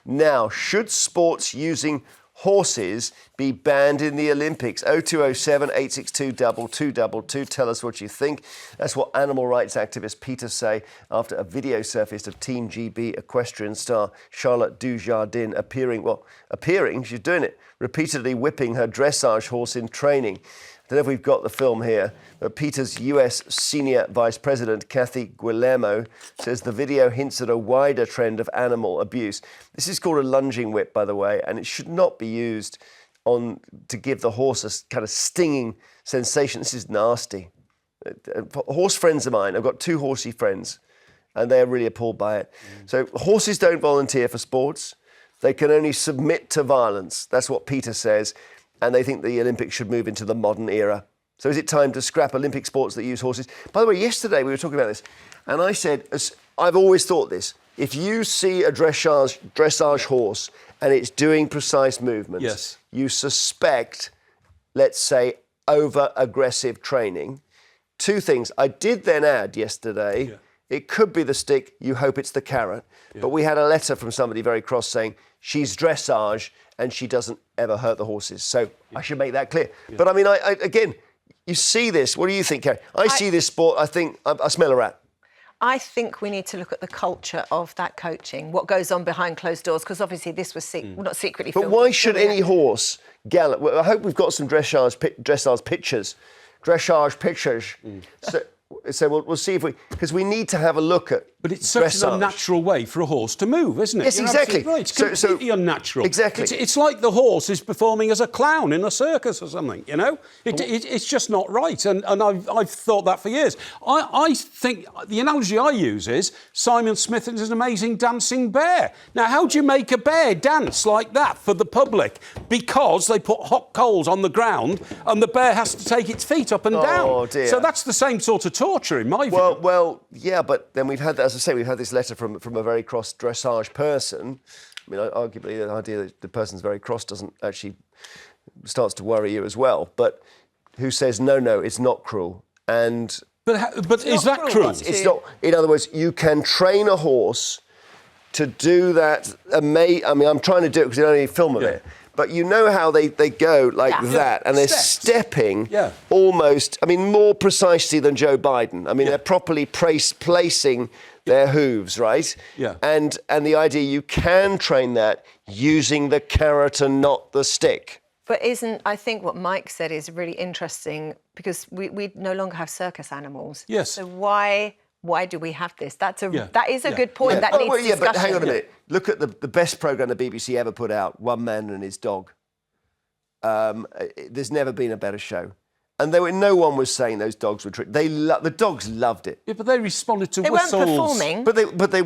Now, should sports using horses be banned in the Olympics? 0207 862 2222. Tell us what you think. That's what animal rights activist PETA say after a video surfaced of Team GB equestrian star Charlotte Dujardin appearing, she's doing it, repeatedly whipping her dressage horse in training. I don't know if we've got the film here, but PETA's US Senior Vice President, Guillermo, says the video hints at a wider trend of animal abuse. This is called a lunging whip, by the way, and it should not be used to give the horse a kind of stinging sensation. This is nasty. Horse friends of mine, I've got 2 horsey friends, and they're really appalled by it. So horses don't volunteer for sports. They can only submit to violence. That's what PETA says. And they think the Olympics should move into the modern era. So is it time to scrap Olympic sports that use horses? By the way, yesterday we were talking about this, and I said, I've always thought this, if you see a dressage horse and it's doing precise movements, you suspect, let's say, over-aggressive training. 2 things. I did then add yesterday, it could be the stick, you hope it's the carrot, but we had a letter from somebody very cross saying, she's dressage and she doesn't ever hurt the horses. So I should make that clear. But I mean, again, you see this. What do you think, Carrie? I see this sport, I think, I smell a rat. I think we need to look at the culture of that coaching, what goes on behind closed doors, because obviously this was not secretly filmed. But why should any horse gallop? Well, I hope we've got some dressage pictures. So we'll see if because we need to have a look at. But it's such an unnatural way for a horse to move, isn't it? Yes, exactly. Right. It's completely unnatural. Exactly. It's like the horse is performing as a clown in a circus or something, you know? It's just not right, and I've thought that for years. I think the analogy I use is Simon Smith is an amazing dancing bear. Now, how do you make a bear dance like that for the public? Because they put hot coals on the ground and the bear has to take its feet up and down. Oh, dear. So that's the same sort of torture, in my view. Well, yeah, but then we've had that. As I say, we've had this letter from a very cross dressage person. I mean, arguably the idea that the person's very cross doesn't actually starts to worry you as well. But who says no, it's not cruel. And but is that cruel? It's not. In other words, you can train a horse to do that. I mean, I'm trying to do it because you don't need film of it. But you know how they go like that, and they're stepping almost, I mean, more precisely than Joe Biden. I mean, they're properly placing their hooves, right? Yeah. And the idea you can train that using the carrot and not the stick. But I think what Mike said is really interesting, because we no longer have circus animals. Yes. So why do we have this? That is a good point. That needs discussion. But hang on a minute. Look at the best programme the BBC ever put out, One Man and His Dog. There's never been a better show. And no one was saying those dogs were tricked. The dogs loved it. Yeah, but they responded to whistles. They weren't performing. But they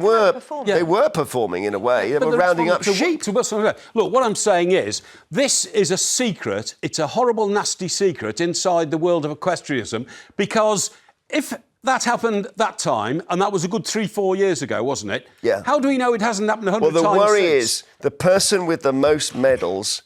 were performing in a way. They were rounding up sheep. Look, what I'm saying is, this is a secret. It's a horrible, nasty secret inside the world of equestrianism, because if that happened that time, and that was a good 3-4 years ago, wasn't it? Yeah. How do we know it hasn't happened 100 times since? Well, the worry is the person with the most medals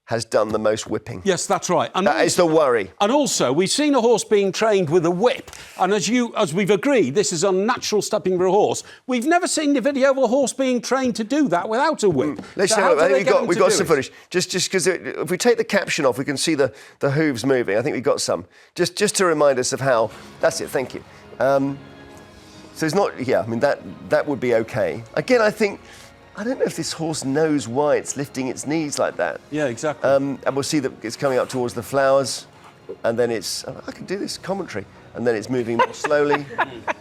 has done the most whipping. Yes, that's right. And that is the worry. And also, we've seen a horse being trained with a whip, and as we've agreed, this is unnatural stepping for a horse. We've never seen the video of a horse being trained to do that without a whip. Let's have a look. We've got some footage. Just because if we take the caption off, we can see the hooves moving. I think we've got some. Just to remind us of how. That's it. Thank you. So it's not. Yeah, I mean that would be okay. Again, I don't know if this horse knows why it's lifting its knees like that. Yeah, exactly. And we'll see that it's coming up towards the flowers, and then it's. I can do this commentary, and then it's moving more slowly.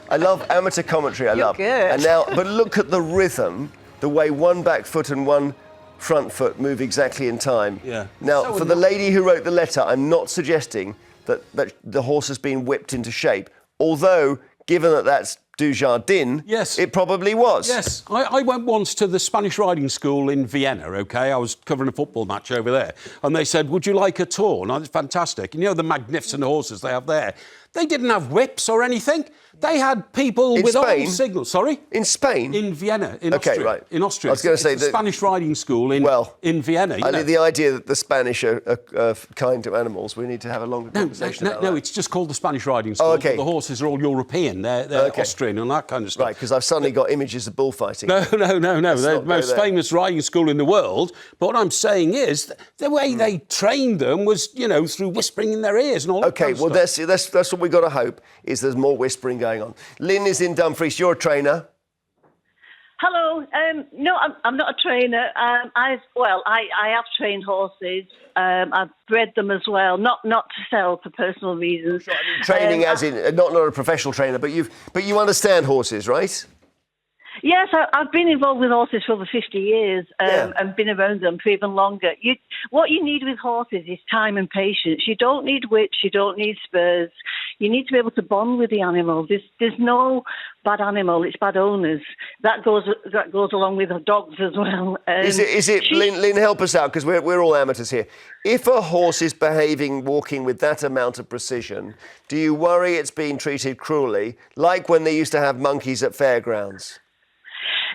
I love amateur commentary. You're good. And now, but look at the rhythm, the way one back foot and one front foot move exactly in time. Yeah. Now, for the lady who wrote the letter, I'm not suggesting that the horse has been whipped into shape, although, given that that's Dujardin, yes, it probably was. Yes, I went once to the Spanish riding school in Vienna, OK? I was covering a football match over there, and they said, would you like a tour? And I was fantastic. And you know the magnificent horses they have there? They didn't have whips or anything. They had people In with Spain? arm signals. Sorry? In Spain? In Vienna, in Okay, Austria. right. In Austria. I was going to say it's a that- Spanish riding school in Vienna. You know. The idea that the Spanish are kind to animals, we need to have a longer conversation about that. No, it's just called the Spanish riding school. Oh, okay. The horses are all European. They're Austrian and that kind of stuff. Right, because I've suddenly got images of bullfighting. No. They're the most there. famous riding school in the world. But what I'm saying is, the way they trained them was, through whispering in their ears and all that Okay, kind of well, stuff. that's what we've got to hope, is there's more whispering going on. Lynn is in Dumfries. You're a trainer. Hello. No, I'm not a trainer. I have trained horses. I've bred them as well, not to sell for personal reasons. I mean, training as in not a professional trainer, but you understand horses, right? Yes, I've been involved with horses for over 50 years and been around them for even longer. What you need with horses is time and patience. You don't need whips, you don't need spurs. You need to be able to bond with the animal. There's no bad animal, it's bad owners. That goes along with dogs as well. Is it Lynn, help us out, because we're all amateurs here. If a horse is walking with that amount of precision, do you worry it's being treated cruelly, like when they used to have monkeys at fairgrounds?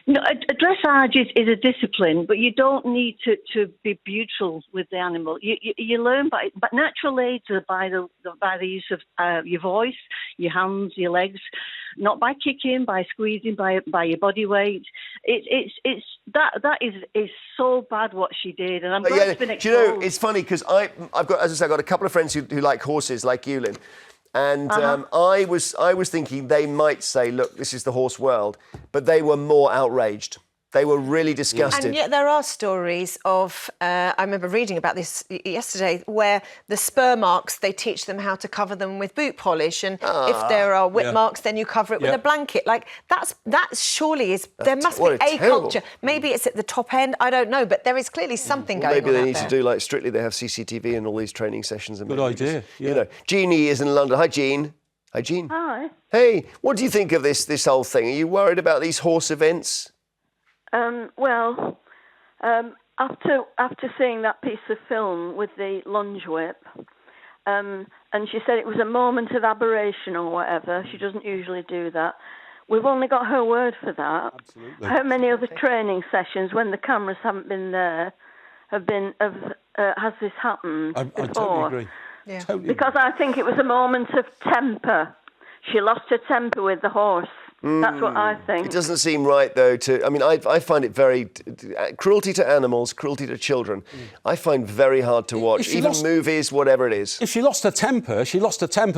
No, a dressage is a discipline, but you don't need to be brutal with the animal. You learn but natural aids are by the use of your voice, your hands, your legs, not by kicking, by squeezing, by your body weight. That is so bad what she did, and I'm glad it's been exposed. Do you know, it's funny because I've got, as I say, I've got a couple of friends who like horses, like you, Lynn. And I was thinking they might say, look, this is the horse world, but they were more outraged. They were really disgusted. And yet there are stories of, I remember reading about this yesterday, where the spur marks, they teach them how to cover them with boot polish. And if there are whip marks, then you cover it with a blanket. Like, that surely is, there must be a culture. Maybe it's at the top end, I don't know, but there is clearly something going on Maybe they need there. to do, like, strictly, they have CCTV and all these training sessions. And Good idea, yeah. You know, Jeannie is in London. Hi, Jean. Hi, Jean. Hi. Hey, what do you think of this whole thing? Are you worried about these horse events? After seeing that piece of film with the lunge whip, and she said it was a moment of aberration or whatever. She doesn't usually do that. We've only got her word for that. Absolutely. How many other training sessions, when the cameras haven't been there, has this happened I before? totally agree. Yeah. Totally Because I think it was a moment of temper. She lost her temper with the horse. That's what I think. It doesn't seem right, though, I find it very... cruelty to animals, cruelty to children, I find very hard to watch. Even movies, whatever it is. If she lost her temper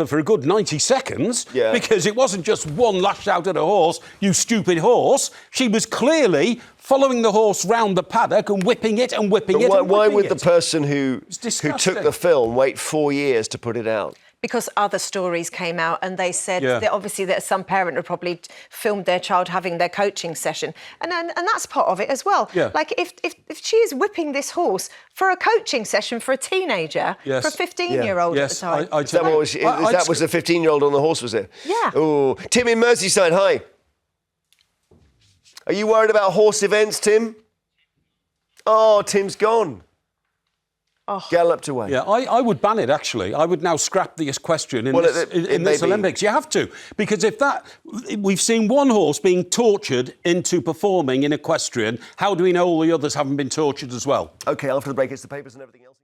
for a good 90 seconds, because it wasn't just one lash out at a horse, you stupid horse. She was clearly following the horse round the paddock and whipping it and whipping it. Why would the person who took the film wait 4 years to put it out? Because other stories came out and they said that obviously that some parent had probably filmed their child having their coaching session. And that's part of it as well. Yeah. Like if she is whipping this horse for a coaching session for a teenager, for a 15-year-old at the time. That was a 15-year-old on the horse, was it? Yeah. Oh, Tim in Merseyside, hi. Are you worried about horse events, Tim? Oh, Tim's gone. Oh. Galloped away. Yeah, I would ban it, actually. I would now scrap the equestrian in this Olympics. You have to. Because we've seen one horse being tortured into performing in equestrian. How do we know all the others haven't been tortured as well? OK, after the break, it's the papers and everything else.